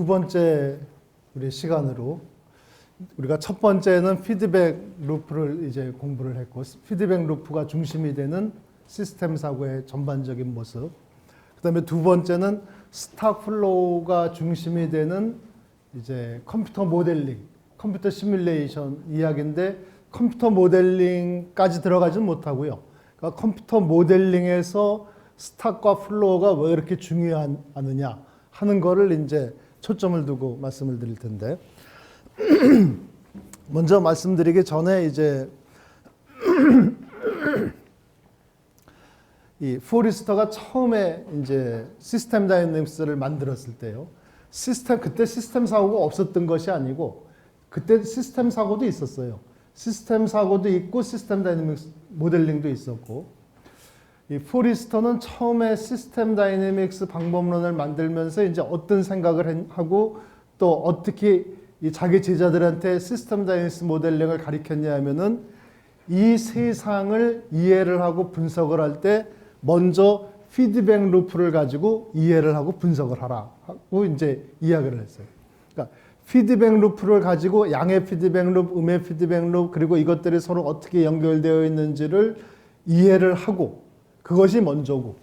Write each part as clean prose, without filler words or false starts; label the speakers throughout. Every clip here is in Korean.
Speaker 1: 번째 우리 시간으로 우리가 첫 번째는 피드백 루프를 이제 공부를 했고, 피드백 루프가 중심이 되는 시스템 사고의 전반적인 모습. 그다음에 두 번째는 스탁 플로우가 중심이 되는 이제 컴퓨터 모델링, 컴퓨터 시뮬레이션 이야기인데, 컴퓨터 모델링까지 들어가지는 못하고요. 그러니까 컴퓨터 모델링에서 스탁과 플로우가 왜 이렇게 중요하느냐 하는 거를 이제 초점을 두고 말씀을 드릴 텐데, 먼저 말씀드리기 전에 이제 이 포리스터가 처음에 이제 시스템 다이내믹스를 만들었을 때요. 그때 시스템 사고가 없었던 것이 아니고, 그때 시스템 사고도 있었어요. 시스템 사고도 있고 시스템 다이내믹스 모델링도 있었고, 이 포리스터는 처음에 시스템 다이내믹스 방법론을 만들면서 이제 어떤 생각을 하고 또 어떻게 이 자기 제자들한테 시스템 다이내믹스 모델링을 가르쳤냐 하면은, 이 세상을 이해를 하고 분석을 할 때 먼저 피드백 루프를 가지고 이해를 하고 분석을 하라 하고 이제 이야기를 했어요. 그러니까 피드백 루프를 가지고 양의 피드백 루프, 음의 피드백 루프, 그리고 이것들이 서로 어떻게 연결되어 있는지를 이해를 하고, 그것이 먼저고,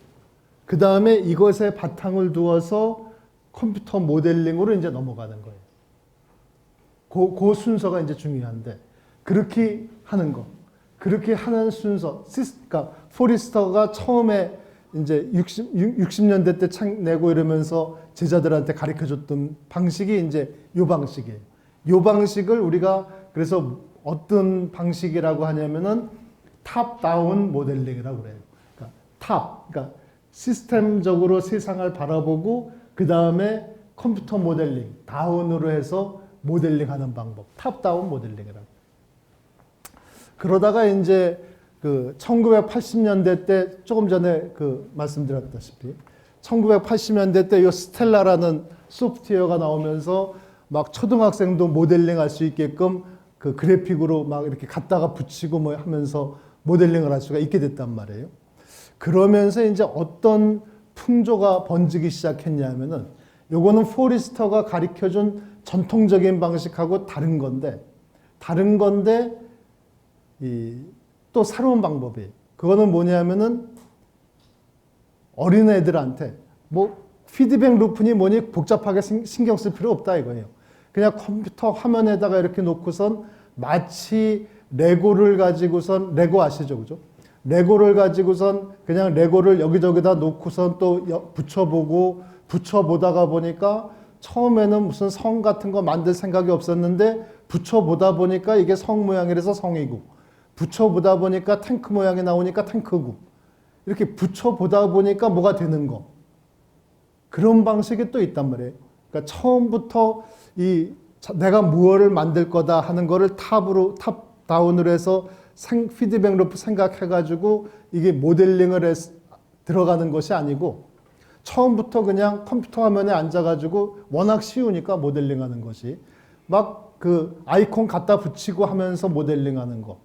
Speaker 1: 그 다음에 이것에 바탕을 두어서 컴퓨터 모델링으로 이제 넘어가는 거예요. 그 순서가 이제 중요한데, 그렇게 하는 거, 그렇게 하는 순서, 그러니까 포리스터가 처음에 이제 60년대 때 책 내고 이러면서 제자들한테 가르쳐 줬던 방식이 이제 요 방식이에요. 요 방식을 우리가 그래서 어떤 방식이라고 하냐면은 탑 다운 모델링이라고 그래요. 그러니까 시스템적으로 세상을 바라보고 그 다음에 컴퓨터 모델링, 다운으로 해서 모델링하는 방법, 탑다운 모델링이라고. 그러다가 이제 그 1980년대 때 조금 전에 그 말씀드렸다시피 1980년대 때 이 스텔라라는 소프트웨어가 나오면서 막 초등학생도 모델링할 수 있게끔 그 그래픽으로 막 이렇게 갖다가 붙이고 뭐 하면서 모델링을 할 수가 있게 됐단 말이에요. 그러면서 이제 어떤 풍조가 번지기 시작했냐면은, 요거는 포리스터가 가르쳐준 전통적인 방식하고 다른 건데 또 새로운 방법이에요. 그거는 뭐냐면은 어린애들한테 뭐 피드백 루프니 뭐니 복잡하게 신경 쓸 필요 없다 이거예요. 그냥 컴퓨터 화면에다가 이렇게 놓고선 마치 레고를 가지고선, 레고 아시죠? 그죠? 레고를 가지고선 그냥 레고를 여기저기다 놓고선 또 붙여보다가 보니까 처음에는 무슨 성 같은 거 만들 생각이 없었는데 붙여보다 보니까 이게 성 모양이라서 성이고, 붙여보다 보니까 탱크 모양이 나오니까 탱크고, 이렇게 붙여보다 보니까 뭐가 되는 거. 그런 방식이 또 있단 말이에요. 그러니까 처음부터 내가 무엇을 만들 거다 하는 거를 탑다운으로 해서 피드백 루프 생각해가지고 이게 모델링을 들어가는 것이 아니고, 처음부터 그냥 컴퓨터 화면에 앉아가지고 워낙 쉬우니까 모델링하는 것이, 막 그 아이콘 갖다 붙이고 하면서 모델링하는 거.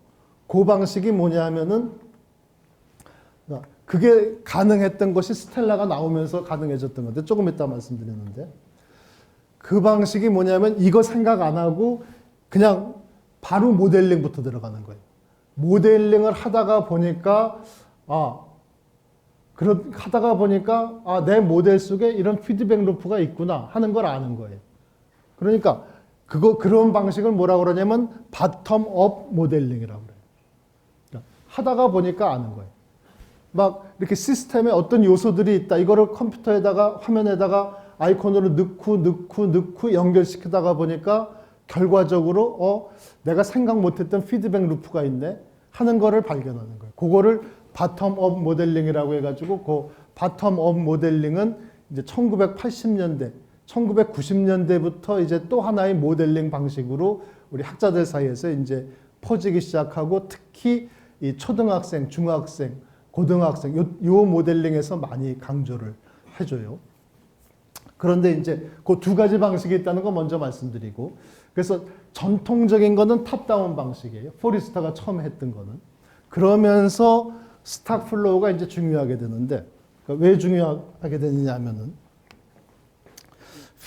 Speaker 1: 그 방식이 뭐냐 하면은, 그게 가능했던 것이 스텔라가 나오면서 가능해졌던 건데, 조금 이따 말씀드리는데, 그 방식이 뭐냐면 이거 생각 안 하고 그냥 바로 모델링부터 들어가는 거예요. 모델링을 하다가 보니까 내 모델 속에 이런 피드백 루프가 있구나 하는 걸 아는 거예요. 그러니까 그런 방식을 뭐라고 그러냐면 바텀업 모델링이라고 그래요. 그러니까 하다가 보니까 아는 거예요. 막 이렇게 시스템에 어떤 요소들이 있다. 이거를 컴퓨터에다가, 화면에다가 아이콘으로 넣고 연결시키다가 보니까 결과적으로 내가 생각 못했던 피드백 루프가 있네 하는 거를 발견하는 거예요. 그거를 바텀업 모델링이라고 해가지고, 그 바텀업 모델링은 이제 1980년대, 1990년대부터 이제 또 하나의 모델링 방식으로 우리 학자들 사이에서 이제 퍼지기 시작하고, 특히 이 초등학생, 중학생, 고등학생 요 모델링에서 많이 강조를 해줘요. 그런데 이제 그 두 가지 방식이 있다는 거 먼저 말씀드리고, 그래서 전통적인 거는 탑다운 방식이에요. 포리스터가 처음 했던 거는. 그러면서 스탁 플로우가 이제 중요하게 되는데, 그러니까 왜 중요하게 되느냐 하면은,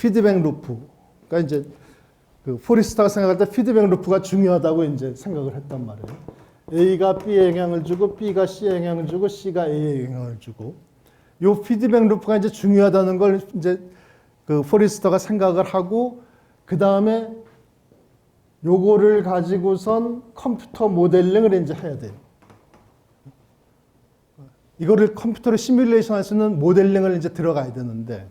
Speaker 1: 피드백 루프. 그러니까 이제 그 포리스터가 생각할 때 피드백 루프가 중요하다고 이제 생각을 했단 말이에요. A가 B에 영향을 주고 B가 C에 영향을 주고 C가 A에 영향을 주고 요 피드백 루프가 이제 중요하다는 걸 이제 그 포리스터가 생각을 하고 그 다음에 요거를 가지고선 컴퓨터 모델링을 이제 해야 돼요. 이거를 컴퓨터로 시뮬레이션 할 수 있는 모델링을 이제 들어가야 되는데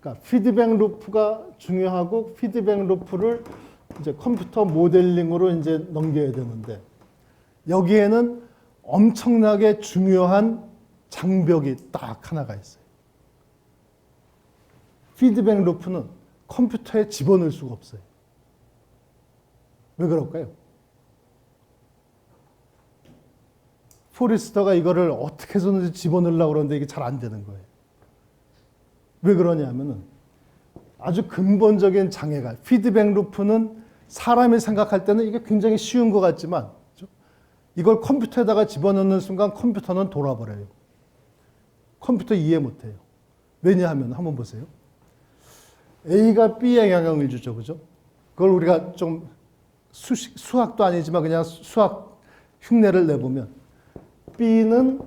Speaker 1: 그러니까 피드백 루프가 중요하고 피드백 루프를 이제 컴퓨터 모델링으로 이제 넘겨야 되는데 여기에는 엄청나게 중요한 장벽이 딱 하나가 있어요. 피드백 루프는 컴퓨터에 집어넣을 수가 없어요. 왜 그럴까요? 포리스터가 이거를 어떻게 해서든지 집어넣으려고 그러는데 이게 잘 안 되는 거예요. 왜 그러냐면은 아주 근본적인 장애가 피드백 루프는 사람이 생각할 때는 이게 굉장히 쉬운 것 같지만 그렇죠? 이걸 컴퓨터에다가 집어넣는 순간 컴퓨터는 돌아버려요. 컴퓨터 이해 못해요. 왜냐하면 한번 보세요. A가 B에 영향을 주죠. 그죠? 그걸 우리가 좀 수학도 아니지만 그냥 수학 흉내를 내보면 B는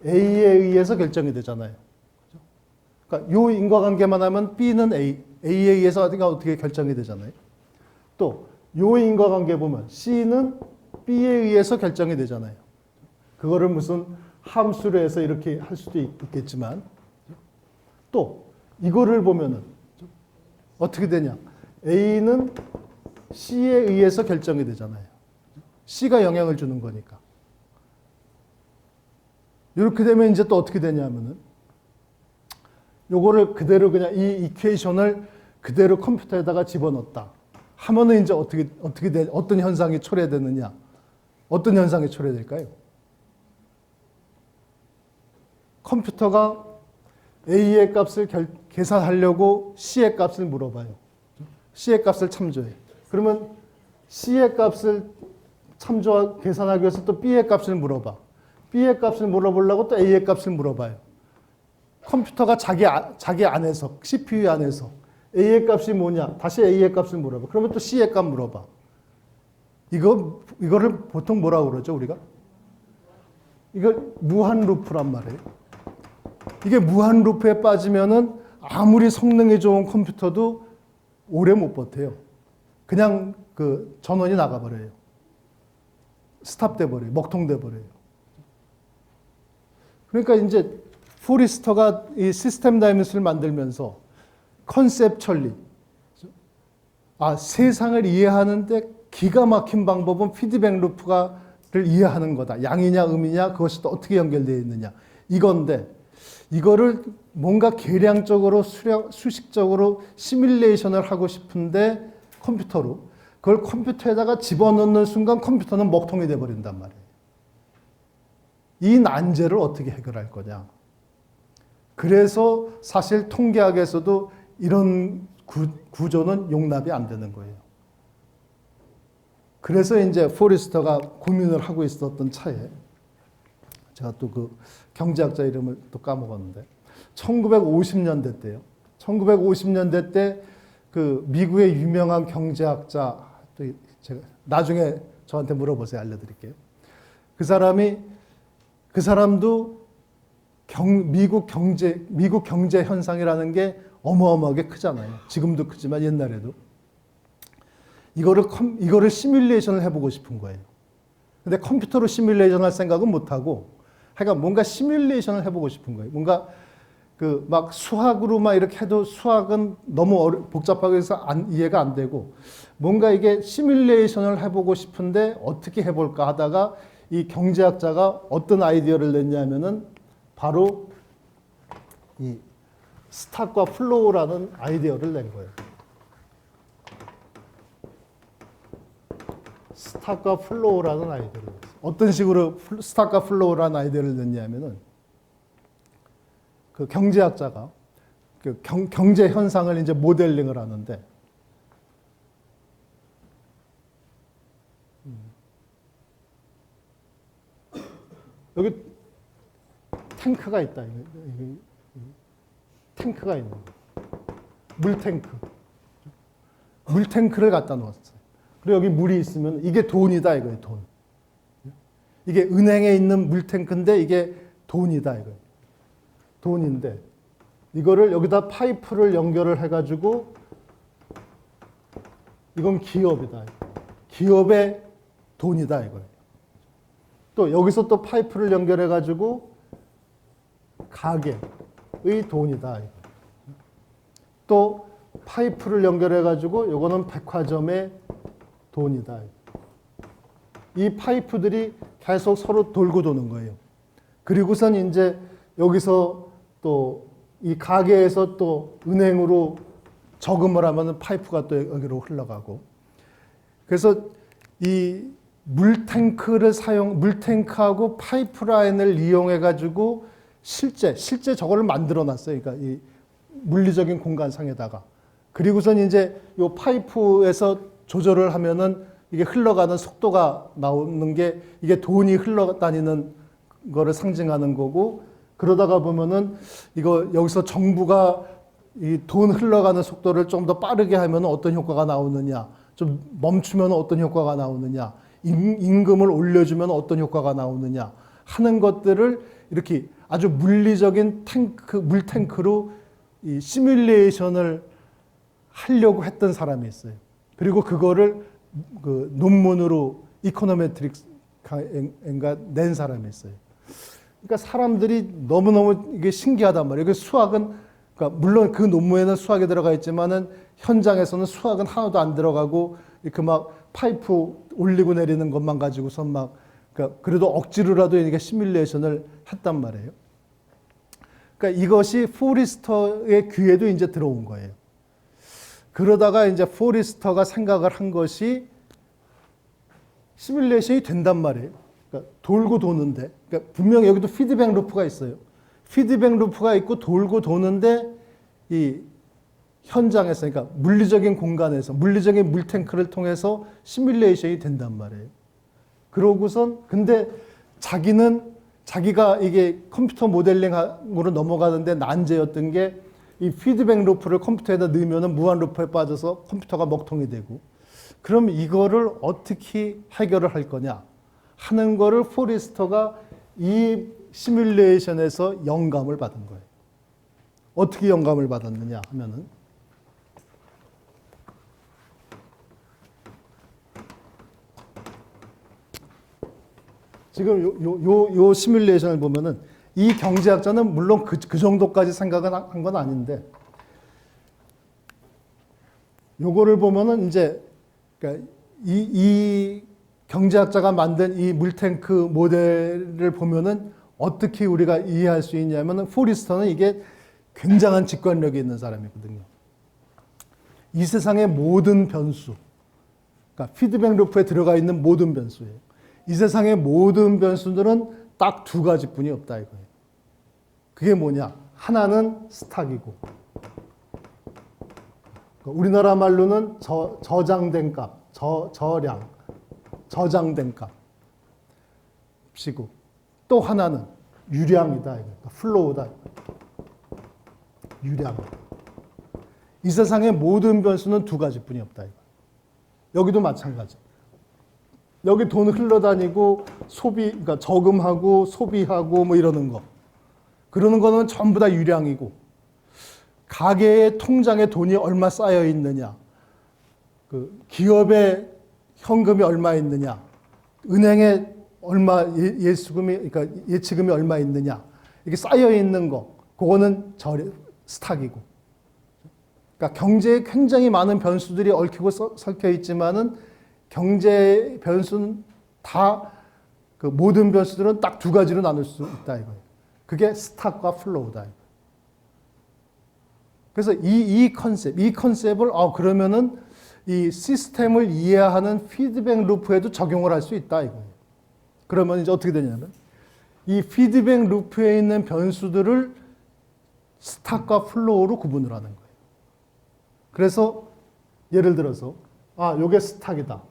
Speaker 1: A에 의해서 결정이 되잖아요. 그죠? 그러니까 요 인과관계만 하면 B는 A에 의해서 어떻게 결정이 되잖아요. 또 요 인과관계 보면 C는 B에 의해서 결정이 되잖아요. 그거를 무슨 함수로 해서 이렇게 할 수도 있겠지만 또 이거를 보면은 어떻게 되냐? A는 C에 의해서 결정이 되잖아요. C가 영향을 주는 거니까. 이렇게 되면 이제 또 어떻게 되냐면은 요거를 그대로 그냥 이 이퀘이션을 그대로 컴퓨터에다가 집어넣었다. 하면은 이제 어떤 현상이 초래되느냐? 어떤 현상이 초래될까요? 컴퓨터가 A의 값을 계산하려고 C의 값을 물어봐요. C의 값을 참조해. 그러면 C의 값을 계산하기 위해서 또 B의 값을 물어봐. B의 값을 물어보려고 또 A의 값을 물어봐요. 컴퓨터가 자기 안에서, CPU 안에서 A의 값이 뭐냐? 다시 A의 값을 물어봐. 그러면 또 C의 값 물어봐. 이거를 보통 뭐라고 그러죠, 우리가? 이걸 무한 루프란 말이에요. 이게 무한 루프에 빠지면은 아무리 성능이 좋은 컴퓨터도 오래 못 버텨요. 그냥 그 전원이 나가버려요. 스탑돼 버려요. 먹통돼 버려요. 그러니까 이제 포리스터가 이 시스템 다이mension을 만들면서 컨셉철리 세상을 이해하는데 기가 막힌 방법은 피드백 루프를 이해하는 거다. 양이냐 음이냐 그것이 또 어떻게 연결되어 있느냐 이건데 이거를 뭔가 계량적으로 수식적으로 시뮬레이션을 하고 싶은데 컴퓨터로 그걸 컴퓨터에다가 집어넣는 순간 컴퓨터는 먹통이 돼버린단 말이에요. 이 난제를 어떻게 해결할 거냐. 그래서 사실 통계학에서도 이런 구조는 용납이 안 되는 거예요. 그래서 이제 포리스터가 고민을 하고 있었던 차에 제가 또 그 경제학자 이름을 또 까먹었는데 1950년대 때요. 1950년대 때 그 미국의 유명한 경제학자 또 제가 나중에 저한테 물어보세요. 알려드릴게요. 그 사람도 미국 경제 현상이라는 게 어마어마하게 크잖아요. 지금도 크지만 옛날에도. 이거를 시뮬레이션을 해보고 싶은 거예요. 근데 컴퓨터로 시뮬레이션 할 생각은 못하고, 하여간 뭔가 시뮬레이션을 해보고 싶은 거예요. 뭔가 막 수학으로 막 이렇게 해도 수학은 너무 복잡하게 해서 이해가 안 되고, 뭔가 이게 시뮬레이션을 해보고 싶은데 어떻게 해볼까 하다가 이 경제학자가 어떤 아이디어를 냈냐면은 바로 이 스탁과 플로우라는 아이디어를 낸 거예요. 스탁과 플로우라는 아이디어를 냈어요. 어떤 식으로 스탁과 플로우라는 아이디어를 냈냐면은 그 경제학자가 그 경제 현상을 이제 모델링을 하는데 여기 탱크가 있다. 탱크가 있는 거예요. 물탱크. 물탱크를 갖다 놓았어요. 그리고 여기 물이 있으면 이게 돈이다 이거예요. 돈. 이게 은행에 있는 물탱크인데 이게 돈이다 이거예요. 돈인데 이거를 여기다 파이프를 연결을 해가지고 이건 기업이다. 기업의 돈이다 이거예요. 또 여기서 또 파이프를 연결해가지고 가게의 돈이다. 이거예요. 또 파이프를 연결해가지고 이거는 백화점의 돈이다. 이 파이프들이 계속 서로 돌고 도는 거예요. 그리고선 이제 여기서 또 이 가게에서 또 은행으로 저금을 하면 파이프가 또 여기로 흘러가고. 그래서 이 물탱크하고 파이프라인을 이용해가지고 실제 저거를 만들어 놨어요. 그러니까 이 물리적인 공간상에다가. 그리고선 이제 이 파이프에서 조절을 하면은 이게 흘러가는 속도가 나오는 게 이게 돈이 흘러다니는 거를 상징하는 거고, 그러다가 보면은 이거 여기서 정부가 이 돈 흘러가는 속도를 좀 더 빠르게 하면 어떤 효과가 나오느냐, 좀 멈추면 어떤 효과가 나오느냐, 임금을 올려주면 어떤 효과가 나오느냐 하는 것들을 이렇게 아주 물리적인 물탱크로 이 시뮬레이션을 하려고 했던 사람이 있어요. 그리고 그거를 그 논문으로 이코노메트릭스인가 낸 사람이 있어요. 그러니까 사람들이 너무너무 이게 신기하단 말이에요. 그 수학은, 그러니까 물론 그 논문에는 수학이 들어가 있지만은 현장에서는 수학은 하나도 안 들어가고 이렇게 막 파이프 올리고 내리는 것만 가지고서 막, 그러니까 그래도 억지로라도 이게 시뮬레이션을 했단 말이에요. 그러니까 이것이 포리스터의 귀에도 이제 들어온 거예요. 그러다가 이제 포리스터가 생각을 한 것이 시뮬레이션이 된단 말이에요. 그러니까 돌고 도는데, 그러니까 분명히 여기도 피드백 루프가 있어요. 피드백 루프가 있고 돌고 도는데 이 현장에서, 그러니까 물리적인 공간에서 물리적인 물탱크를 통해서 시뮬레이션이 된단 말이에요. 그러고선 근데 자기가 이게 컴퓨터 모델링으로 넘어가는데 난제였던 게 이 피드백 루프를 컴퓨터에다 넣으면 무한 루프에 빠져서 컴퓨터가 먹통이 되고, 그럼 이거를 어떻게 해결을 할 거냐 하는 거를 포리스터가 이 시뮬레이션에서 영감을 받은 거예요. 어떻게 영감을 받았느냐 하면은 지금 요 시뮬레이션을 보면은 이 경제학자는 물론 그 정도까지 생각은 한 건 아닌데, 요거를 보면은 이제 그러니까 이 경제학자가 만든 이 물탱크 모델을 보면은 어떻게 우리가 이해할 수 있냐면은 포리스터는 이게 굉장한 직관력이 있는 사람이거든요. 이 세상의 모든 변수, 그러니까 피드백 루프에 들어가 있는 모든 변수예요. 이 세상의 모든 변수들은 딱 두 가지뿐이 없다 이거예요. 그게 뭐냐? 하나는 스탁이고, 우리나라 말로는 저장된 값, 저량, 저장된 값이고, 또 하나는 유량이다 이거예요. 플로우다. 유량. 이 세상의 모든 변수는 두 가지뿐이 없다 이거예요. 여기도 마찬가지. 여기 돈 흘러다니고 그러니까 저금하고 소비하고 뭐 이러는 거. 그러는 거는 전부 다 유량이고, 가게의 통장에 돈이 얼마 쌓여 있느냐, 그 기업의 현금이 얼마 있느냐, 은행에 얼마 그러니까 예치금이 얼마 있느냐, 이게 쌓여 있는 거, 그거는 스탁이고. 그러니까 경제에 굉장히 많은 변수들이 얽히고 섞여 있지만은 경제 변수는 다 그 모든 변수들은 딱 두 가지로 나눌 수 있다 이거예요. 그게 스탁과 플로우다. 그래서 이 컨셉을 그러면은 이 시스템을 이해하는 피드백 루프에도 적용을 할 수 있다 이거예요. 그러면 이제 어떻게 되냐면 이 피드백 루프에 있는 변수들을 스탁과 플로우로 구분을 하는 거예요. 그래서 예를 들어서 요게 스탁이다.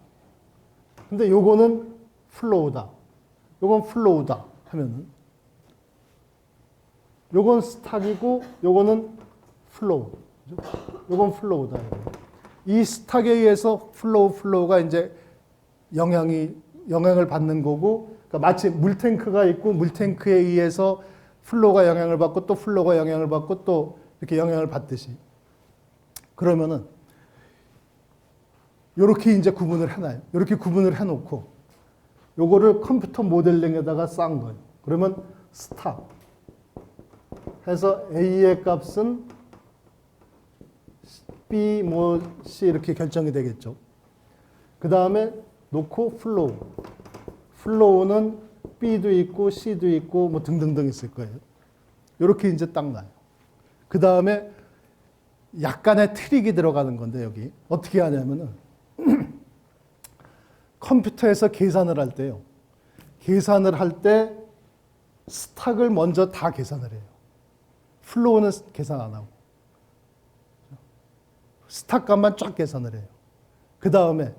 Speaker 1: 근데 요거는 플로우다. 요건 플로우다 하면은 요건 스탁이고 요거는 플로우. 이건 플로우다. 이 스탁에 의해서 플로우가 이제 영향을 받는 거고, 그러니까 마치 물탱크가 있고 물탱크에 의해서 플로우가 영향을 받고 또 플로우가 영향을 받고 또 이렇게 영향을 받듯이. 그러면은 이렇게 이제 구분을 해놔요. 이렇게 구분을 해놓고 요거를 컴퓨터 모델링에다가 싼 거예요. 그러면 스탁 해서 A의 값은 B, 뭐 C 이렇게 결정이 되겠죠. 그 다음에 놓고 플로우는 B도 있고 C도 있고 뭐 등등등 있을 거예요. 이렇게 이제 딱 나요. 그 다음에 약간의 트릭이 들어가는 건데 여기 어떻게 하냐면은 컴퓨터에서 계산을 할 때요. 계산을 할 때 스탁을 먼저 다 계산을 해요. 플로우는 계산 안 하고. 스탁 값만 쫙 계산을 해요. 그 다음에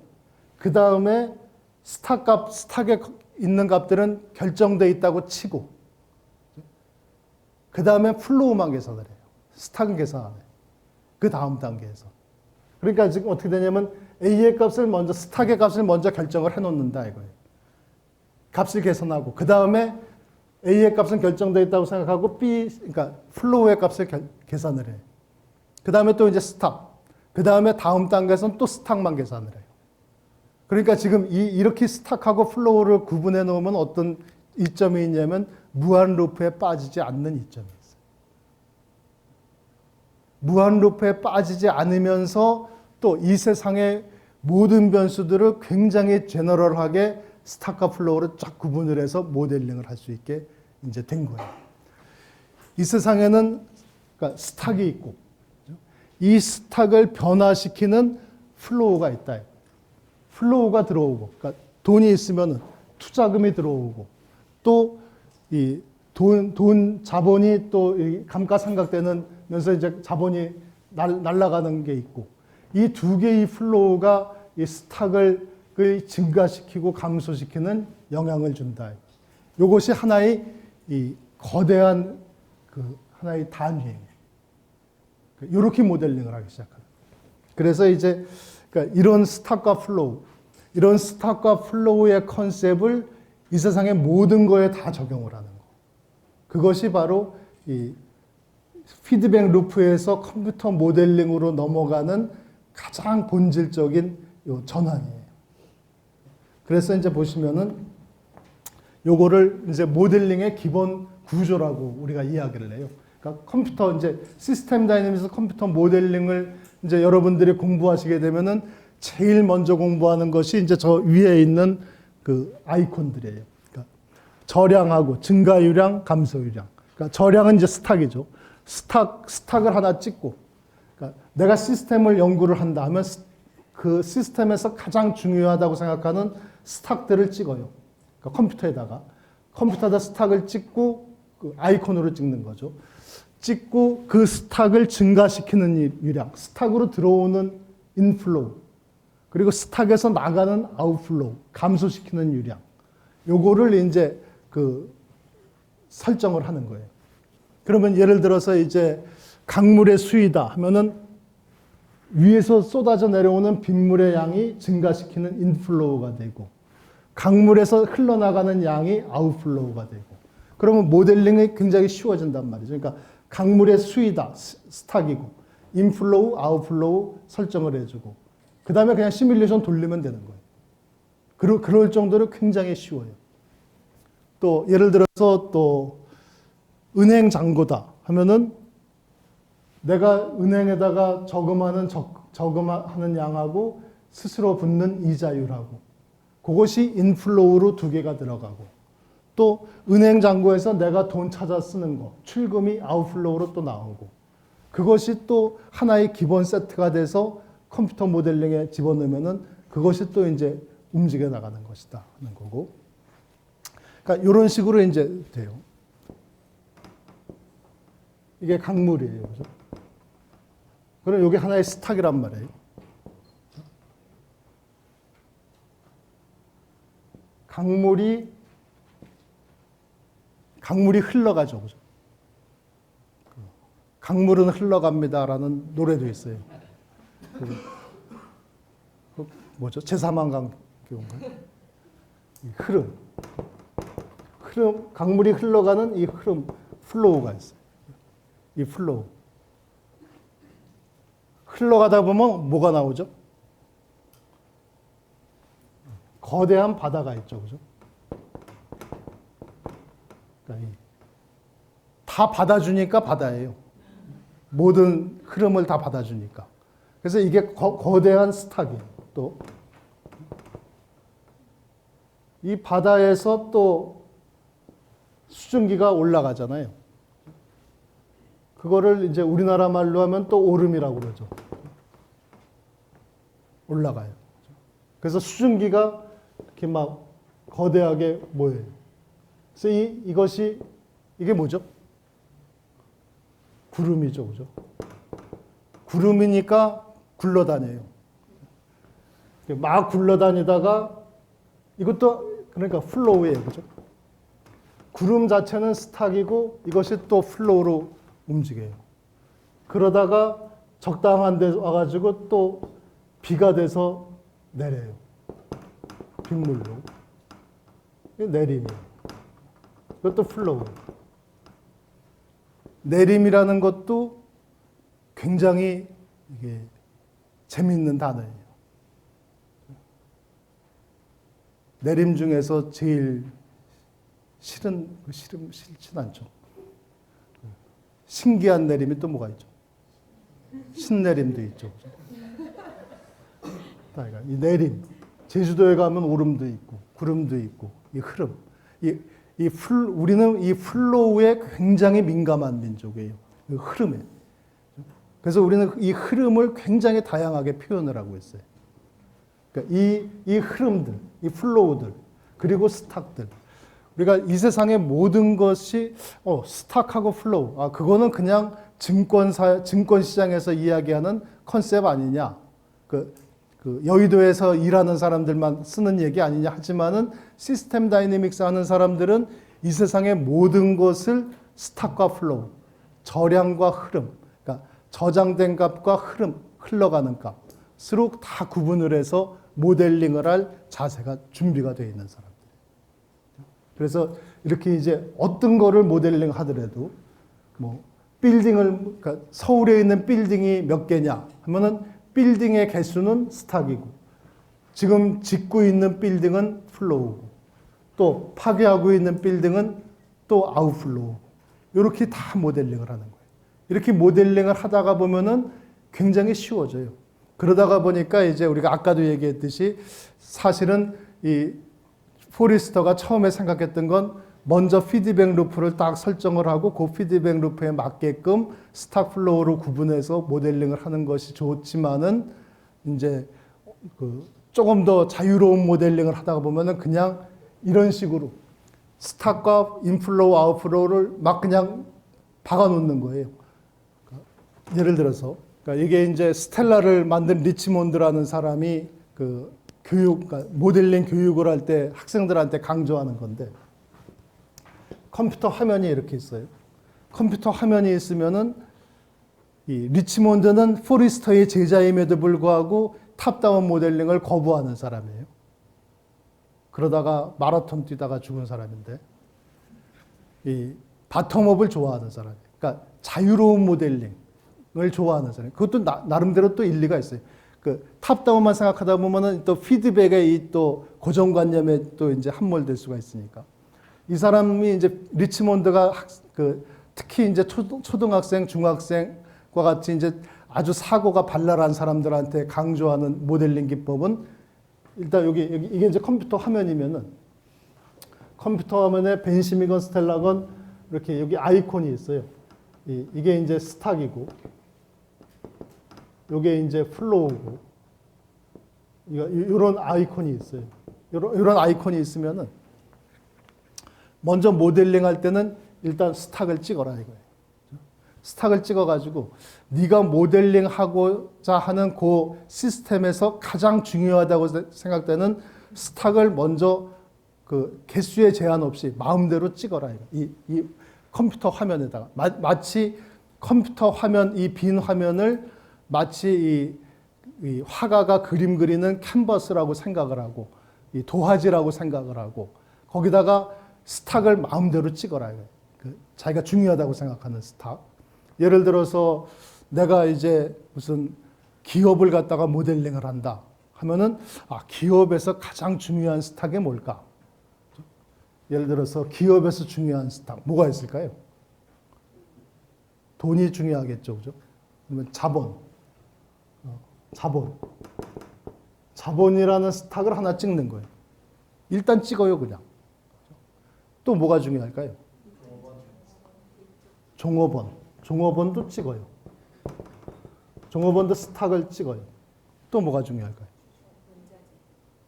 Speaker 1: 스탁에 있는 값들은 결정되어 있다고 치고, 그 다음에 플로우만 계산을 해요. 스탁은 계산 안 해요. 그 다음 단계에서. 그러니까 지금 어떻게 되냐면 A의 값을 먼저, 스탁의 값을 먼저 결정을 해놓는다 이거예요. 값을 계산하고, 그 다음에 A의 값은 결정되어 있다고 생각하고 그러니까 플로우의 값을 계산을 해요. 그 다음에 또 이제 스탁. 그 다음에 다음 단계에서는 또 스탁만 계산을 해요. 그러니까 지금 이렇게 스탁하고 플로우를 구분해 놓으면 어떤 이점이 있냐면 무한 루프에 빠지지 않는 이점이 있어요. 무한 루프에 빠지지 않으면서 또 이 세상의 모든 변수들을 굉장히 제너럴하게 스탁과 플로우를 쫙 구분을 해서 모델링을 할 수 있게 이제 된 거예요. 이 세상에는 그러니까 스탁이 있고 이 스탁을 변화시키는 플로우가 있다. 플로우가 들어오고, 그러니까 돈이 있으면 투자금이 들어오고, 또 이 자본이 또 감가상각되면서 이제 자본이 날아가는 게 있고, 이 두 개의 플로우가 이 스탁을 증가시키고 감소시키는 영향을 준다. 이것이 하나의 이 거대한 하나의 단위예요. 이렇게 모델링을 하기 시작합니다. 그래서 이제 그러니까 이런 스탁과 플로우의 컨셉을 이 세상의 모든 거에 다 적용을 하는 거. 그것이 바로 이 피드백 루프에서 컴퓨터 모델링으로 넘어가는 가장 본질적인 요 전환이에요. 그래서 이제 보시면은 요거를 이제 모델링의 기본 구조라고 우리가 이야기를 해요. 그러니까 컴퓨터 이제 시스템 다이내믹스 컴퓨터 모델링을 이제 여러분들이 공부하시게 되면은 제일 먼저 공부하는 것이 이제 저 위에 있는 그 아이콘들이에요. 그러니까 저량하고 증가유량, 감소유량. 그러니까 저량은 이제 스탁이죠. 스탁을 하나 찍고, 그러니까 내가 시스템을 연구를 한다 하면 그 시스템에서 가장 중요하다고 생각하는 스탁들을 찍어요. 그러니까 컴퓨터에다 스탁을 찍고 그 아이콘으로 찍는 거죠. 찍고 그 스탁을 증가시키는 유량, 스탁으로 들어오는 인플로우, 그리고 스탁에서 나가는 아웃플로우, 감소시키는 유량, 요거를 이제 설정을 하는 거예요. 그러면 예를 들어서 이제 강물의 수위다 하면은 위에서 쏟아져 내려오는 빗물의 양이 증가시키는 인플로우가 되고, 강물에서 흘러나가는 양이 아웃플로우가 되고, 그러면 모델링이 굉장히 쉬워진단 말이죠. 그러니까 강물의 수위다, 스탁이고, 인플로우, 아웃플로우 설정을 해주고, 그 다음에 그냥 시뮬레이션 돌리면 되는 거예요. 그럴 정도로 굉장히 쉬워요. 또 예를 들어서 또 은행 잔고다 하면은 내가 은행에다가 저금하는 양하고 스스로 붙는 이자율하고 그것이 인플로우로 두 개가 들어가고, 또 은행 잔고에서 내가 돈 찾아 쓰는 거 출금이 아웃플로우로 또 나오고, 그것이 또 하나의 기본 세트가 돼서 컴퓨터 모델링에 집어넣으면은 그것이 또 이제 움직여 나가는 것이다 하는 거고. 그러니까 이런 식으로 이제 돼요. 이게 강물이에요. 그죠? 그럼 이게 하나의 스탁이란 말이에요. 강물이 흘러가죠. 그죠? 강물은 흘러갑니다라는 노래도 있어요. 그 뭐죠? 제3한강교인가요? 흐름. 강물이 흘러가는 이 흐름, 플로우가 있어요. 이 플로우. 흘러가다 보면 뭐가 나오죠? 거대한 바다가 있죠. 그죠? 그러니까 다 받아주니까 바다예요. 모든 흐름을 다 받아주니까. 그래서 이게 거대한 스탁이에요. 또 이 바다에서 또 수증기가 올라가잖아요. 그거를 이제 우리나라 말로 하면 또 오름이라고 그러죠. 올라가요. 그래서 수증기가 이렇게 막 거대하게 모여요. 그래서 이게 뭐죠? 구름이죠. 그죠? 구름이니까 굴러다녀요. 막 굴러다니다가 이것도 그러니까 플로우예요. 그죠? 구름 자체는 스탁이고 이것이 또 플로우로 움직여요. 그러다가 적당한 데 와가지고 또 비가 돼서 내려요. 빗물로. 내림이에요. 이것도 플로우. 내림이라는 것도 굉장히 이게 재미있는 단어예요. 내림 중에서 제일 싫진 않죠. 신기한 내림이 또 뭐가 있죠? 신내림도 있죠. 이 내림. 제주도에 가면 오름도 있고, 구름도 있고, 이 흐름. 우리는 이 플로우에 굉장히 민감한 민족이에요. 이 흐름에. 그래서 우리는 이 흐름을 굉장히 다양하게 표현을 하고 있어요. 그러니까 이 흐름들, 이 플로우들, 그리고 스탁들. 우리가 이 세상의 모든 것이 스탁하고 플로우. 그거는 그냥 증권 시장에서 이야기하는 컨셉 아니냐. 그 여의도에서 일하는 사람들만 쓰는 얘기 아니냐 하지만은 시스템 다이내믹스 하는 사람들은 이 세상의 모든 것을 스탁과 플로우, 저량과 흐름, 그러니까 저장된 값과 흐름, 흘러가는 값으로 다 구분을 해서 모델링을 할 자세가 준비가 되어 있는 사람들. 그래서 이렇게 이제 어떤 거를 모델링 하더라도 뭐 그러니까 서울에 있는 빌딩이 몇 개냐 하면은 빌딩의 개수는 스탁이고 지금 짓고 있는 빌딩은 플로우고 또 파괴하고 있는 빌딩은 또 아웃플로우. 이렇게 다 모델링을 하는 거예요. 이렇게 모델링을 하다가 보면은 굉장히 쉬워져요. 그러다가 보니까 이제 우리가 아까도 얘기했듯이 사실은 이 포리스터가 처음에 생각했던 건 먼저 피드백 루프를 딱 설정을 하고 그 피드백 루프에 맞게끔 스탁 플로우로 구분해서 모델링을 하는 것이 좋지만은 이제 조금 더 자유로운 모델링을 하다가 보면은 그냥 이런 식으로 스탁과 인플로우, 아웃플로우를 막 그냥 박아 놓는 거예요. 예를 들어서 그러니까 이게 이제 스텔라를 만든 리치몬드라는 사람이 그러니까 모델링 교육을 할 때 학생들한테 강조하는 건데 컴퓨터 화면이 이렇게 있어요. 컴퓨터 화면이 있으면은 이 리치몬드는 포리스터의 제자임에도 불구하고 탑다운 모델링을 거부하는 사람이에요. 그러다가 마라톤 뛰다가 죽은 사람인데 이 바텀업을 좋아하는 사람이에요. 그러니까 자유로운 모델링을 좋아하는 사람. 그것도 나름대로 또 일리가 있어요. 탑다운만 생각하다 보면은 또 피드백의 이 또 고정관념에 또 이제 함몰될 수가 있으니까. 이 사람이 이제 리치몬드가 특히 이제 초등학생, 중학생과 같이 이제 아주 사고가 발랄한 사람들한테 강조하는 모델링 기법은 일단 이게 이제 컴퓨터 화면이면은 컴퓨터 화면에 벤심이건 스텔라건 이렇게 여기 아이콘이 있어요. 이게 이제 스탁이고 이게 이제 플로우고 이런 아이콘이 있어요. 이런 아이콘이 있으면은 먼저 모델링 할 때는 일단 스탁을 찍어라 이거예요. 스탁을 찍어가지고 네가 모델링 하고자 하는 그 시스템에서 가장 중요하다고 생각되는 스탁을 먼저 개수의 제한 없이 마음대로 찍어라 이거. 이 컴퓨터 화면에다가 마치 컴퓨터 화면, 이 빈 화면을 마치 이 화가가 그림 그리는 캔버스라고 생각을 하고, 이 도화지라고 생각을 하고, 거기다가 스탁을 마음대로 찍어라. 자기가 중요하다고 생각하는 스탁. 예를 들어서 내가 이제 무슨 기업을 갖다가 모델링을 한다 하면은, 기업에서 가장 중요한 스탁이 뭘까? 예를 들어서 기업에서 중요한 스탁, 뭐가 있을까요? 돈이 중요하겠죠, 그죠? 그러면 자본. 자본이라는 스탁을 하나 찍는 거예요. 일단 찍어요, 그냥. 또 뭐가 중요할까요? 종업원도 찍어요. 종업원도 스탁을 찍어요. 또 뭐가 중요할까요?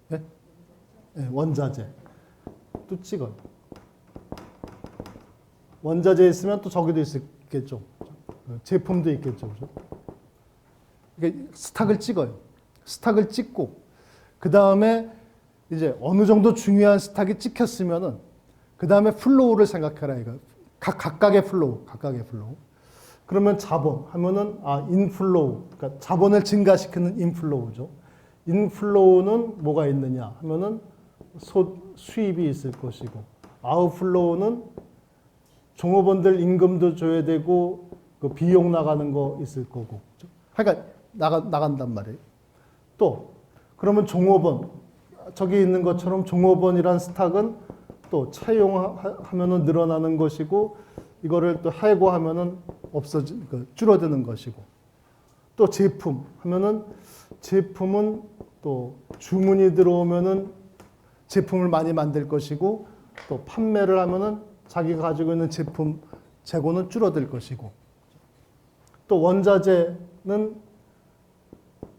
Speaker 1: 네? 네, 원자재. 또 찍어요. 원자재 있으면 또 저기도 있겠죠. 제품도 있겠죠. 그죠? 그러니까 스탁을 찍어요. 스탁을 찍고, 그 다음에 이제 어느 정도 중요한 스탁이 찍혔으면은, 그 다음에 플로우를 생각해라, 이거. 각각의 플로우. 그러면 자본 하면은, 인플로우. 그러니까 자본을 증가시키는 인플로우죠. 인플로우는 뭐가 있느냐 하면은, 수입이 있을 것이고, 아웃플로우는 종업원들 임금도 줘야 되고, 그 비용 나가는 거 있을 거고. 그러니까 나간단 말이에요. 또 그러면 종업원, 저기 있는 것처럼 종업원이란 스탁은 또 채용하면은 늘어나는 것이고, 이거를 또 해고하면은 줄어드는 것이고, 또 제품 하면은, 제품은 또 주문이 들어오면은 제품을 많이 만들 것이고, 또 판매를 하면은 자기가 가지고 있는 제품 재고는 줄어들 것이고, 또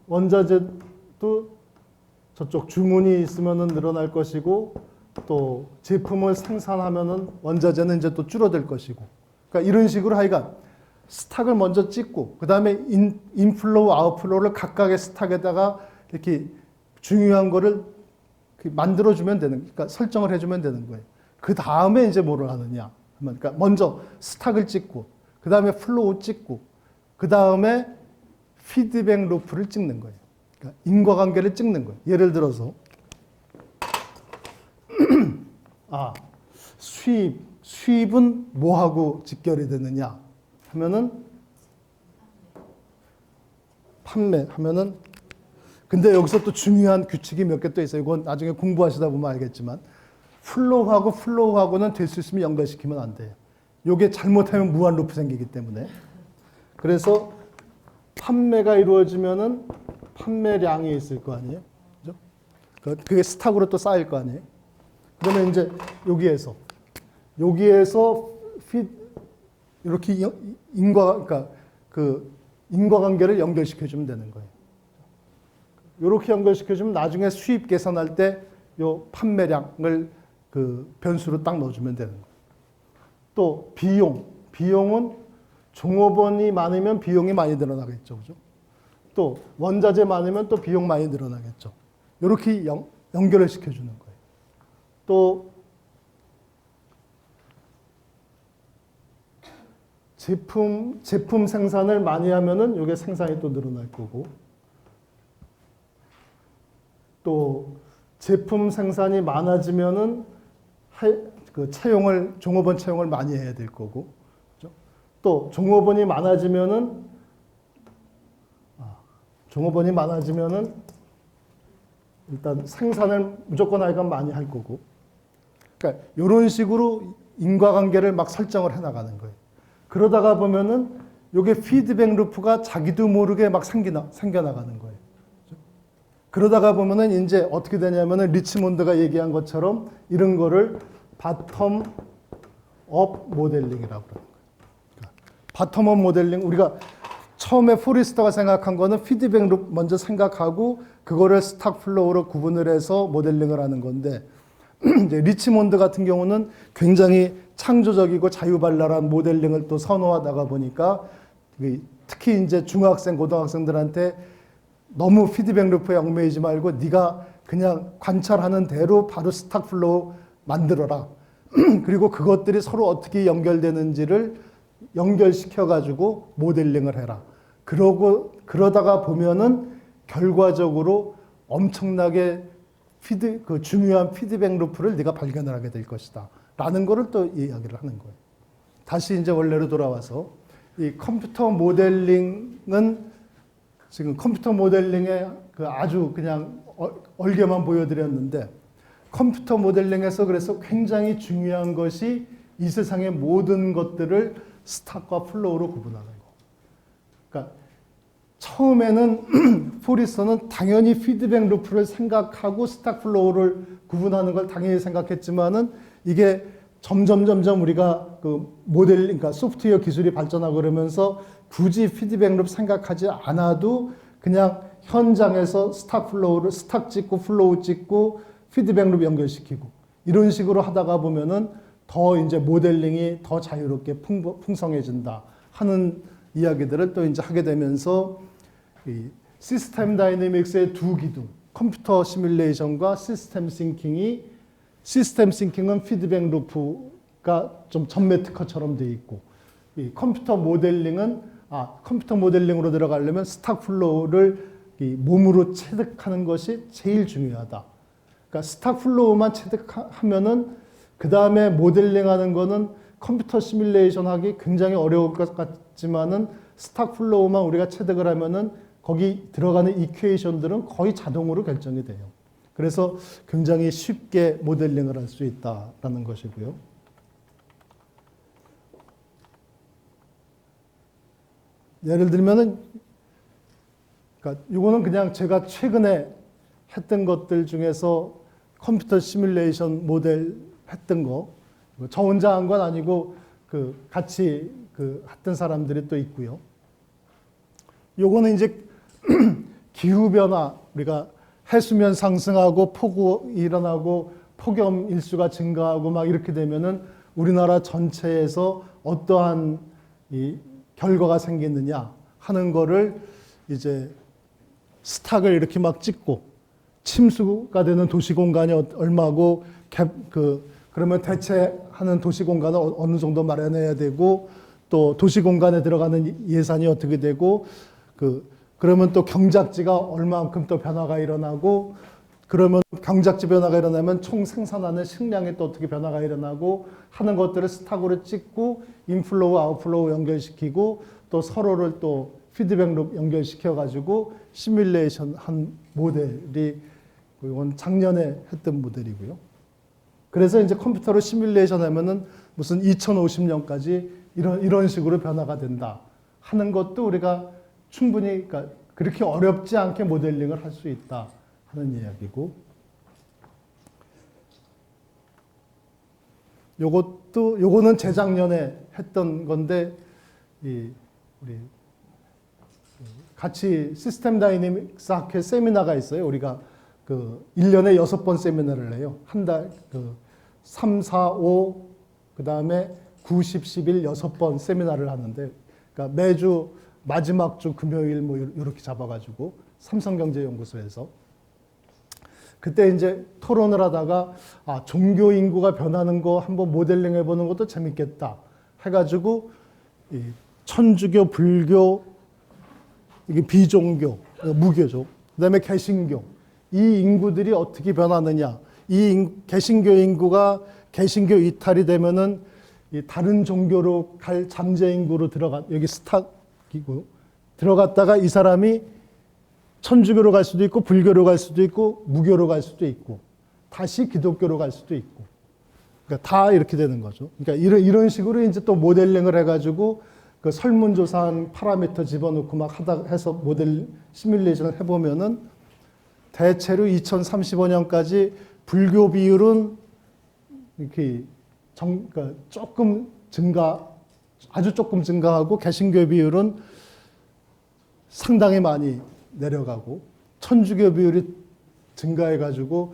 Speaker 1: 원자재도 저쪽 주문이 있으면은 늘어날 것이고, 또 제품을 생산하면은 원자재는 이제 또 줄어들 것이고. 그러니까 이런 식으로 하여간 스탁을 먼저 찍고, 그 다음에 인플로우, 아웃플로우를 각각의 스탁에다가 이렇게 중요한 거를 만들어주면 되는, 그러니까 설정을 해주면 되는 거예요. 그 다음에 이제 뭐를 하느냐. 그러니까 먼저 스탁을 찍고, 그 다음에 플로우 찍고, 그 다음에 피드백 루프를 찍는 거예요. 그러니까 인과관계를 찍는 거예요. 예를 들어서, 수입은 뭐하고 직결이 되느냐 하면은, 판매 하면은, 근데 여기서 또 중요한 규칙이 몇 개 또 있어요. 이건 나중에 공부하시다 보면 알겠지만, 플로우하고는 될 수 있으면 연결시키면 안 돼요. 이게 잘못하면 무한 루프 생기기 때문에. 그래서 판매가 이루어지면은 판매량이 있을 거 아니에요. 그죠? 그게 스탁으로 또 쌓일 거 아니에요. 그러면 이제 여기에서 이렇게 그러니까 그 인과관계를 연결시켜주면 되는 거예요. 이렇게 연결시켜주면 나중에 수입 계산할 때 요 판매량을 그 변수로 딱 넣어주면 되는 거예요. 또 비용은 종업원이 많으면 비용이 많이 늘어나겠죠, 그죠? 또 원자재 많으면 또 비용 많이 늘어나겠죠. 이렇게 연결을 시켜주는 거예요. 또 제품 생산을 많이 하면은 이게 생산이 또 늘어날 거고, 또 제품 생산이 많아지면은 종업원 채용을 많이 해야 될 거고, 그렇죠? 또 종업원이 많아지면은 일단 생산을 무조건 하여간 많이 할 거고, 그러니까 이런 식으로 인과관계를 막 설정을 해 나가는 거예요. 그러다가 보면은 이게 피드백 루프가 자기도 모르게 막 생겨나가는 거예요. 그러다가 보면은 이제 어떻게 되냐면은 리치몬드가 얘기한 것처럼 이런 거를 바텀 업 모델링이라고 그러는 거예요. 바텀 업 모델링, 우리가 처음에 포리스터가 생각한 거는 피드백 루프 먼저 생각하고 그거를 스탁 플로우로 구분을 해서 모델링을 하는 건데, 이제 리치몬드 같은 경우는 굉장히 창조적이고 자유발랄한 모델링을 또 선호하다가 보니까, 특히 이제 중학생, 고등학생들한테 너무 피드백 루프에 얽매이지 말고 네가 그냥 관찰하는 대로 바로 스탁 플로우 만들어라. 그리고 그것들이 서로 어떻게 연결되는지를 연결시켜 가지고 모델링을 해라. 그러다가 보면은 결과적으로 엄청나게 중요한 피드백 루프를 네가 발견을 하게 될 것이다. 라는 거를 또 이야기를 하는 거예요. 다시 이제 원래로 돌아와서 이 컴퓨터 모델링은 지금 컴퓨터 모델링의 아주 그냥 얼개만 보여드렸는데 컴퓨터 모델링에서 그래서 굉장히 중요한 것이 이 세상의 모든 것들을 스탁과 플로우로 구분하는 거. 그러니까 처음에는 포리서는 당연히 피드백 루프를 생각하고 스탁 플로우를 구분하는 걸 당연히 생각했지만은 이게 점점 우리가 그러니까 소프트웨어 기술이 발전하고 그러면서 굳이 피드백 루프 생각하지 않아도 그냥 현장에서 스탁 찍고 플로우 찍고 피드백 루프 연결시키고 이런 식으로 하다가 보면은 더 이제 모델링이 더 자유롭게 풍성해진다 하는 이야기들을 또 이제 하게 되면서 이 시스템 다이내믹스의 두 기둥, 컴퓨터 시뮬레이션과 시스템 싱킹은 피드백 루프가 좀 전매 특허처럼 돼 있고 이 컴퓨터 모델링으로 들어가려면 스탁 플로우를 이 몸으로 체득하는 것이 제일 중요하다. 그러니까 스탁 플로우만 체득하면은 그 다음에 모델링하는 거는 컴퓨터 시뮬레이션 하기 굉장히 어려울 것 같지만은 스탁 플로우만 우리가 체득을 하면은 거기 들어가는 이퀘이션들은 거의 자동으로 결정이 돼요. 그래서 굉장히 쉽게 모델링을 할 수 있다라는 것이고요. 예를 들면은, 그러니까 이거는 그냥 제가 최근에 했던 것들 중에서 컴퓨터 시뮬레이션 모델 했던 거, 저 혼자 한 건 아니고 같이 했던 사람들이 또 있고요. 요거는 이제 기후 변화, 우리가 해수면 상승하고 폭우 일어나고 폭염 일수가 증가하고 막 이렇게 되면은 우리나라 전체에서 어떠한 이 결과가 생기느냐 하는 거를 이제 스탁을 이렇게 막 찍고 침수가 되는 도시 공간이 얼마고 그러면 대체하는 도시 공간을 어느 정도 마련해야 되고 또 도시 공간에 들어가는 예산이 어떻게 되고 그러면 또 경작지가 얼마만큼 또 변화가 일어나고 그러면 경작지 변화가 일어나면 총 생산하는 식량이 또 어떻게 변화가 일어나고 하는 것들을 스탁으로 찍고 인플로우, 아웃플로우 연결시키고 또 서로를 또 피드백 룹 연결시켜 가지고 시뮬레이션 한 모델이 이건 작년에 했던 모델이고요. 그래서 이제 컴퓨터로 시뮬레이션 하면은 무슨 2050년까지 이런 식으로 변화가 된다 하는 것도 우리가 충분히 그러니까 그렇게 어렵지 않게 모델링을 할 수 있다 하는 이야기고, 요거는 재작년에 했던 건데 우리 같이 시스템 다이내믹스 학회 세미나가 있어요. 우리가 1년에 6번 세미나를 해요. 한 달 3, 4, 5 그다음에 9, 10, 11 6번 세미나를 하는데 그러니까 매주 마지막 주 금요일 뭐 이렇게 잡아가지고 삼성경제연구소에서 그때 이제 토론을 하다가 종교 인구가 변하는 거 한번 모델링 해보는 것도 재밌겠다 해가지고 천주교, 불교, 이게 비종교, 무교죠. 그다음에 개신교 이 인구들이 어떻게 변하느냐. 이 개신교 인구가 개신교 이탈이 되면은 다른 종교로 갈 잠재 인구로 여기 스탁이고 들어갔다가 이 사람이 천주교로 갈 수도 있고 불교로 갈 수도 있고 무교로 갈 수도 있고 다시 기독교로 갈 수도 있고 그러니까 다 이렇게 되는 거죠. 그러니까 이런 식으로 이제 또 모델링을 해가지고 그 설문조사한 파라미터 집어넣고 막 해서 모델 시뮬레이션을 해보면은 대체로 2035년까지 불교 비율은 이렇게 그러니까 아주 조금 증가하고 개신교 비율은 상당히 많이 내려가고 천주교 비율이 증가해가지고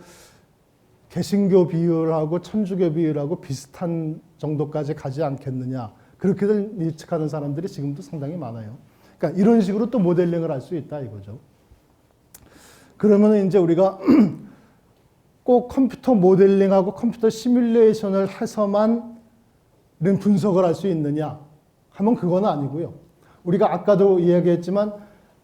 Speaker 1: 개신교 비율하고 천주교 비율하고 비슷한 정도까지 가지 않겠느냐 그렇게들 예측하는 사람들이 지금도 상당히 많아요. 그러니까 이런 식으로 또 모델링을 할 수 있다 이거죠. 그러면 이제 우리가 꼭 컴퓨터 모델링하고 컴퓨터 시뮬레이션을 해서만 분석을 할 수 있느냐 하면 그건 아니고요. 우리가 아까도 이야기했지만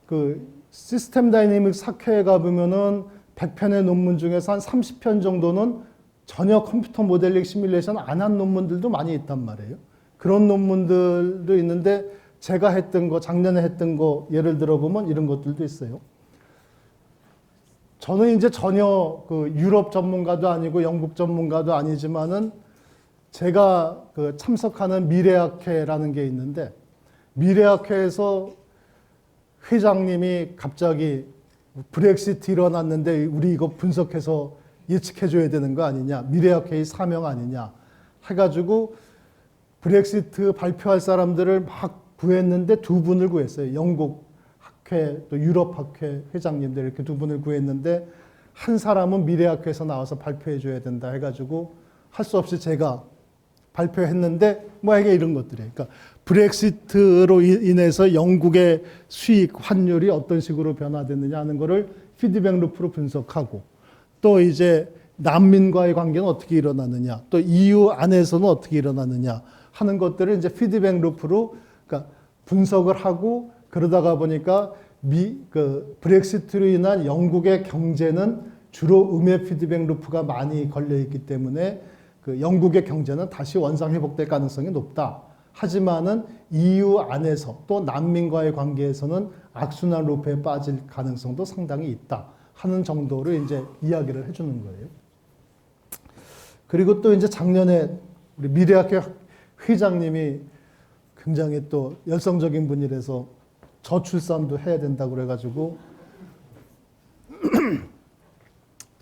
Speaker 1: 그 시스템 다이내믹스 학회에 가보면은 100편의 논문 중에서 한 30편 정도는 전혀 컴퓨터 모델링 시뮬레이션 안 한 논문들도 많이 있단 말이에요. 그런 논문들도 있는데 제가 했던 거, 작년에 했던 거 예를 들어보면 이런 것들도 있어요. 저는 이제 전혀 그 유럽 전문가도 아니고 영국 전문가도 아니지만은 제가 그 참석하는 미래학회라는 게 있는데 미래학회에서 회장님이 갑자기 브렉시트 일어났는데 우리 이거 분석해서 예측해줘야 되는 거 아니냐, 미래학회의 사명 아니냐 해가지고 브렉시트 발표할 사람들을 막 구했는데 두 분을 구했어요. 영국 학회 또 유럽 학회 회장님들 이렇게 두 분을 구했는데 한 사람은 미래학회에서 나와서 발표해줘야 된다 해가지고 할 수 없이 제가 발표했는데 뭐 이게 이런 것들이에요. 그러니까 브렉시트로 인해서 영국의 수익 환율이 어떤 식으로 변화됐느냐 하는 거를 피드백 루프로 분석하고 또 이제 난민과의 관계는 어떻게 일어나느냐 또 EU 안에서는 어떻게 일어나느냐 하는 것들을 이제 피드백 루프로 그러니까 분석을 하고 그러다가 보니까 브렉시트로 인한 영국의 경제는 주로 음의 피드백 루프가 많이 걸려 있기 때문에 그 영국의 경제는 다시 원상 회복될 가능성이 높다. 하지만은 EU 안에서 또 난민과의 관계에서는 악순환 루프에 빠질 가능성도 상당히 있다 하는 정도로 이제 이야기를 해주는 거예요. 그리고 또 이제 작년에 우리 미래학회 회장님이 굉장히 또 열성적인 분이라서 저출산도 해야 된다고 그래가지고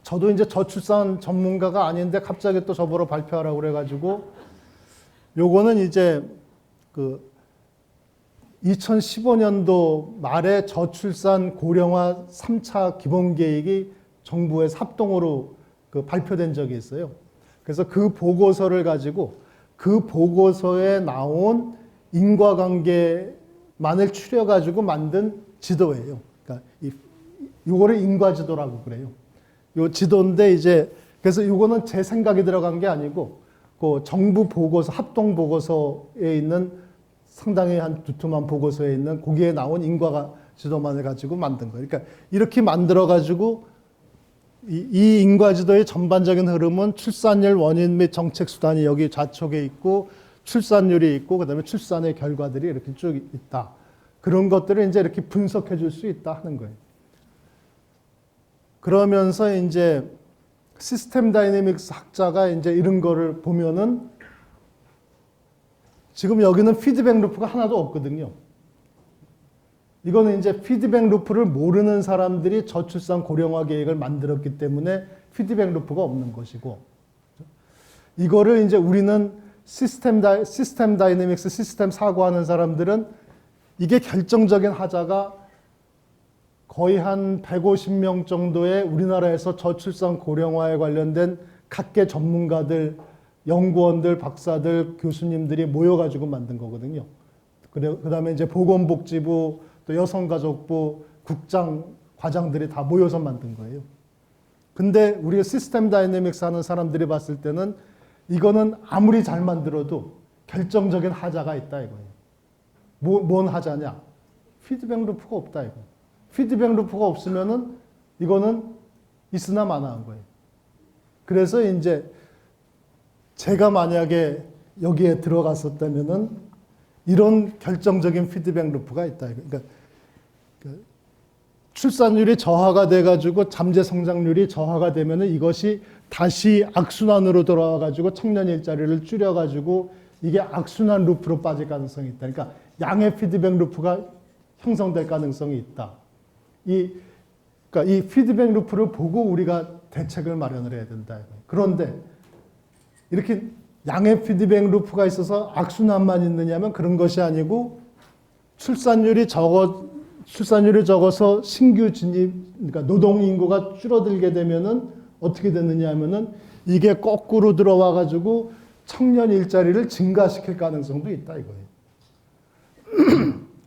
Speaker 1: 저도 이제 저출산 전문가가 아닌데 갑자기 또 저보러 발표하라고 그래가지고 요거는 이제 그 2015년도 말에 저출산 고령화 3차 기본계획이 정부에서 합동으로 그 발표된 적이 있어요. 그래서 그 보고서를 가지고 그 보고서에 나온 인과관계만을 추려가지고 만든 지도예요. 그러니까 요거를 인과지도라고 그래요. 요 지도인데 이제 그래서 요거는 제 생각이 들어간 게 아니고 그 정부 보고서 합동 보고서에 있는 상당히 한 두툼한 보고서에 있는 거기에 나온 인과 지도만을 가지고 만든 거예요. 그러니까 이렇게 만들어 가지고 이 인과 지도의 전반적인 흐름은 출산율 원인 및 정책 수단이 여기 좌측에 있고 출산율이 있고 그다음에 출산의 결과들이 이렇게 쭉 있다. 그런 것들을 이제 이렇게 분석해 줄 수 있다 하는 거예요. 그러면서 이제 시스템 다이내믹스 학자가 이제 이런 거를 보면은 지금 여기는 피드백 루프가 하나도 없거든요. 이거는 이제 피드백 루프를 모르는 사람들이 저출산 고령화 계획을 만들었기 때문에 피드백 루프가 없는 것이고 이거를 이제 우리는 시스템 다이내믹스 시스템 사고하는 사람들은 이게 결정적인 하자가 거의 한 150명 정도의 우리나라에서 저출산 고령화에 관련된 각계 전문가들, 연구원들, 박사들, 교수님들이 모여가지고 만든 거거든요. 그 다음에 이제 보건복지부, 또 여성가족부, 국장, 과장들이 다 모여서 만든 거예요. 근데 우리가 시스템 다이내믹스 하는 사람들이 봤을 때는 이거는 아무리 잘 만들어도 결정적인 하자가 있다 이거예요. 뭔 하자냐? 피드백 루프가 없다 이거. 피드백 루프가 없으면은 이거는 있으나 마나한 거예요. 그래서 이제 제가 만약에 여기에 들어갔었다면은 이런 결정적인 피드백 루프가 있다. 그러니까 출산율이 저하가 돼가지고 잠재 성장률이 저하가 되면은 이것이 다시 악순환으로 돌아와가지고 청년 일자리를 줄여가지고 이게 악순환 루프로 빠질 가능성이 있다. 그러니까 양의 피드백 루프가 형성될 가능성이 있다. 그러니까 이 피드백 루프를 보고 우리가 대책을 마련을 해야 된다. 그런데 이렇게 양의 피드백 루프가 있어서 악순환만 있느냐면 그런 것이 아니고 출산율이 적어서 신규 진입, 그러니까 노동 인구가 줄어들게 되면은 어떻게 되느냐 하면은 이게 거꾸로 들어와 가지고 청년 일자리를 증가시킬 가능성도 있다 이거예요.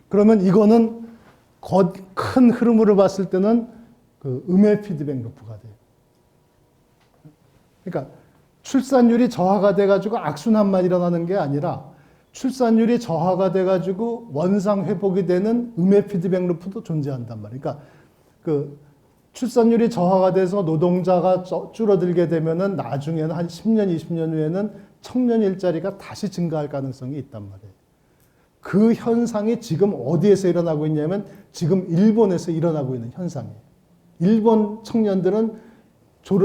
Speaker 1: 그러면 이거는 큰 흐름으로 봤을 때는 그 음의 피드백 루프가 돼요. 그러니까 출산율이 저하가 돼가지고 악순환만 일어나는 게 아니라 출산율이 저하가 돼가지고 원상 회복이 되는 음의 피드백 루프도 존재한단 말이에요. 그러니까 그 출산율이 저하가 돼서 노동자가 줄어들게 되면은 나중에는 한 10년, 20년 후에는 청년 일자리가 다시 증가할 가능성이 있단 말이에요. 그 현상이 지금 어디에서 일어나고 있냐면 지금 일본에서 일어나고 있는 현상이에요. 일본 청년들은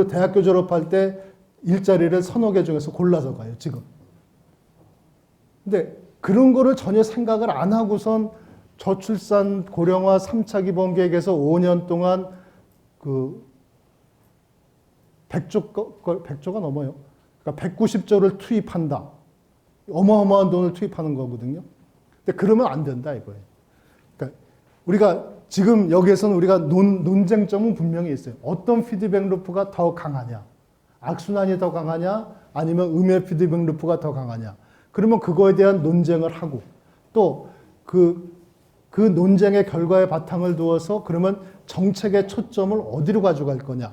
Speaker 1: 대학교 졸업할 때 일자리를 서너 개 중에서 골라서 가요, 지금. 근데 그런 거를 전혀 생각을 안 하고선 저출산 고령화 3차 기본 계획에서 5년 동안 그 100조가 넘어요. 그러니까 190조를 투입한다. 어마어마한 돈을 투입하는 거거든요. 근데 그러면 안 된다 이거예요. 그러니까 우리가 지금 여기에서는 우리가 논쟁점은 분명히 있어요. 어떤 피드백 루프가 더 강하냐? 악순환이 더 강하냐? 아니면 음의 피드백 루프가 더 강하냐? 그러면 그거에 대한 논쟁을 하고 또 그 논쟁의 결과에 바탕을 두어서 그러면 정책의 초점을 어디로 가져갈 거냐?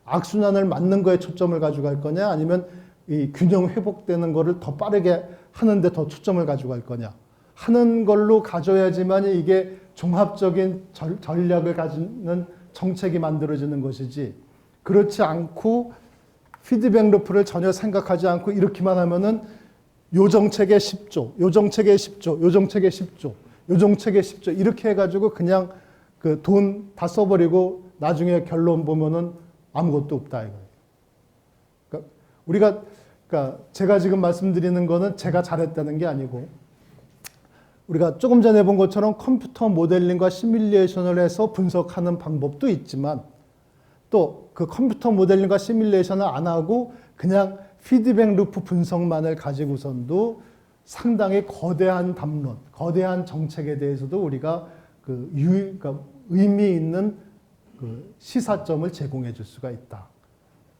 Speaker 1: 악순환을 막는 거에 초점을 가져갈 거냐? 아니면 이 균형 회복되는 거를 더 빠르게 하는데 더 초점을 가져갈 거냐? 하는 걸로 가져야지만 이게 종합적인 전략을 가지는 정책이 만들어지는 것이지 그렇지 않고 피드백 루프를 전혀 생각하지 않고 이렇게만 하면은 요 정책에 10조, 요 정책에 10조, 요 정책에 10조, 요 정책에 10조 이렇게 해가지고 그냥 그 돈 다 써버리고 나중에 결론 보면은 아무것도 없다 이거예요. 그러니까 제가 지금 말씀드리는 거는 제가 잘했다는 게 아니고 우리가 조금 전에 본 것처럼 컴퓨터 모델링과 시뮬레이션을 해서 분석하는 방법도 있지만 또 그 컴퓨터 모델링과 시뮬레이션을 안 하고 그냥 피드백 루프 분석만을 가지고선도 상당히 거대한 담론, 거대한 정책에 대해서도 우리가 그러니까 의미 있는 그 시사점을 제공해 줄 수가 있다.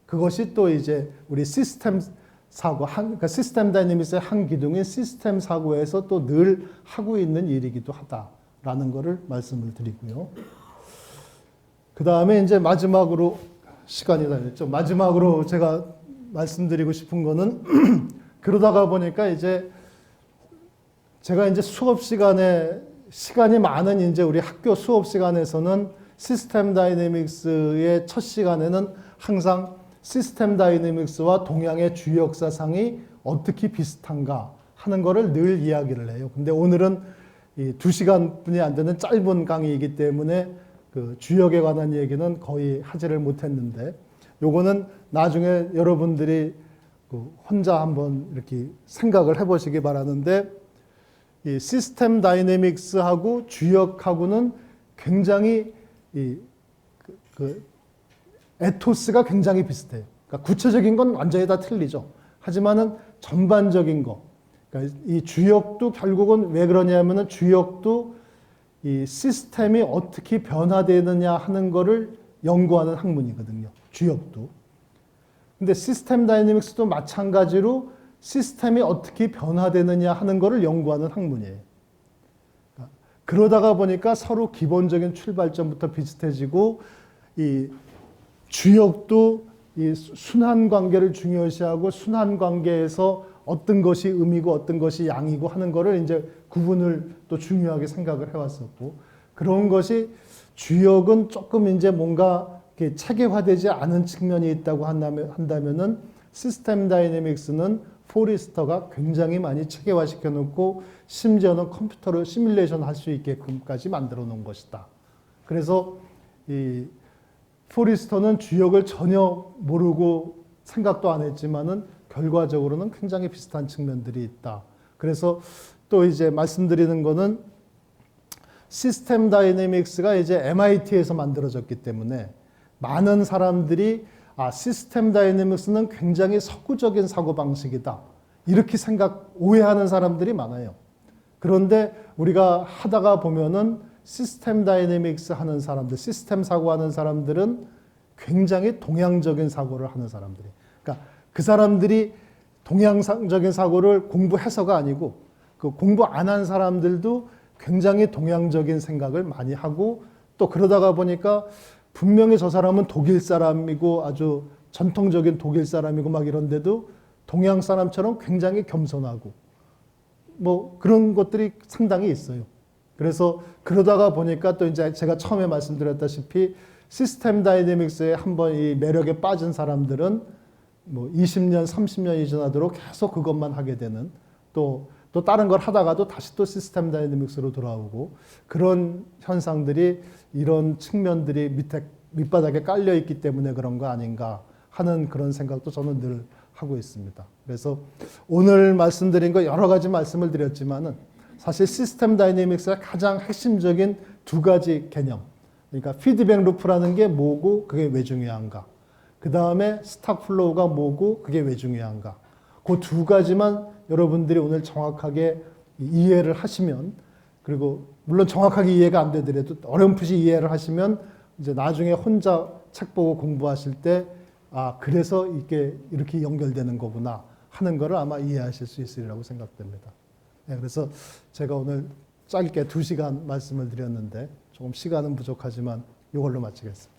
Speaker 1: 그것이 또 이제 우리 시스템 사고, 그러니까 시스템 다이내믹스의 한 기둥인 시스템 사고에서 또 늘 하고 있는 일이기도 하다라는 것을 말씀을 드리고요. 그 다음에 이제 마지막으로 시간이 다 됐죠. 마지막으로 제가 말씀드리고 싶은 거는 그러다가 보니까 이제 제가 이제 수업 시간이 많은 이제 우리 학교 수업 시간에서는 시스템 다이내믹스의 첫 시간에는 항상 시스템 다이내믹스와 동양의 주요 역사상이 어떻게 비슷한가 하는 거를 늘 이야기를 해요. 근데 오늘은 이 2시간뿐이 안 되는 짧은 강의이기 때문에 그 주역에 관한 얘기는 거의 하지를 못했는데 요거는 나중에 여러분들이 혼자 한번 이렇게 생각을 해보시기 바라는데 이 시스템 다이내믹스하고 주역하고는 굉장히 에토스가 굉장히 비슷해요. 그러니까 구체적인 건 완전히 다 틀리죠. 하지만은 전반적인 거, 그러니까 이 주역도 결국은 왜 그러냐면은 주역도 이 시스템이 어떻게 변화되느냐 하는 거를 연구하는 학문이거든요. 주역도. 근데 시스템 다이내믹스도 마찬가지로 시스템이 어떻게 변화되느냐 하는 거를 연구하는 학문이에요. 그러다가 보니까 서로 기본적인 출발점부터 비슷해지고 이 주역도 이 순환 관계를 중요시하고 순환 관계에서 어떤 것이 음이고 어떤 것이 양이고 하는 거를 이제 구분을 또 중요하게 생각을 해왔었고 그런 것이 주역은 조금 이제 뭔가 이렇게 체계화되지 않은 측면이 있다고 한다면은 시스템 다이내믹스는 포리스터가 굉장히 많이 체계화시켜 놓고 심지어는 컴퓨터로 시뮬레이션 할 수 있게끔까지 만들어 놓은 것이다. 그래서 이 포리스터는 주역을 전혀 모르고 생각도 안 했지만은 결과적으로는 굉장히 비슷한 측면들이 있다. 그래서 또 이제 말씀드리는 거는 시스템 다이내믹스가 이제 MIT에서 만들어졌기 때문에 많은 사람들이 시스템 다이내믹스는 굉장히 서구적인 사고방식이다. 이렇게 오해하는 사람들이 많아요. 그런데 우리가 하다가 보면은 시스템 다이내믹스 하는 사람들, 시스템 사고하는 사람들은 굉장히 동양적인 사고를 하는 사람들이에요. 그러니까 그 사람들이 동양적인 사고를 공부해서가 아니고 그 공부 안 한 사람들도 굉장히 동양적인 생각을 많이 하고 또 그러다가 보니까 분명히 저 사람은 독일 사람이고 아주 전통적인 독일 사람이고 막 이런데도 동양 사람처럼 굉장히 겸손하고 뭐 그런 것들이 상당히 있어요. 그래서 그러다가 보니까 또 이제 제가 처음에 말씀드렸다시피 시스템 다이내믹스에 한번 이 매력에 빠진 사람들은 뭐 20년, 30년이 지나도록 계속 그것만 하게 되는 또 다른 걸 하다가도 다시 또 시스템 다이내믹스로 돌아오고 그런 현상들이 이런 측면들이 밑바닥에 깔려 있기 때문에 그런 거 아닌가 하는 그런 생각도 저는 늘 하고 있습니다. 그래서 오늘 말씀드린 거 여러 가지 말씀을 드렸지만은 사실 시스템 다이내믹스의 가장 핵심적인 두 가지 개념. 그러니까 피드백 루프라는 게 뭐고 그게 왜 중요한가. 그 다음에 스탁 플로우가 뭐고 그게 왜 중요한가. 그 두 가지만 여러분들이 오늘 정확하게 이해를 하시면 그리고 물론 정확하게 이해가 안 되더라도 어렴풋이 이해를 하시면 이제 나중에 혼자 책 보고 공부하실 때 아, 그래서 이렇게 연결되는 거구나 하는 거를 아마 이해하실 수 있으리라고 생각됩니다. 네, 그래서 제가 오늘 짧게 2시간 말씀을 드렸는데 조금 시간은 부족하지만 이걸로 마치겠습니다.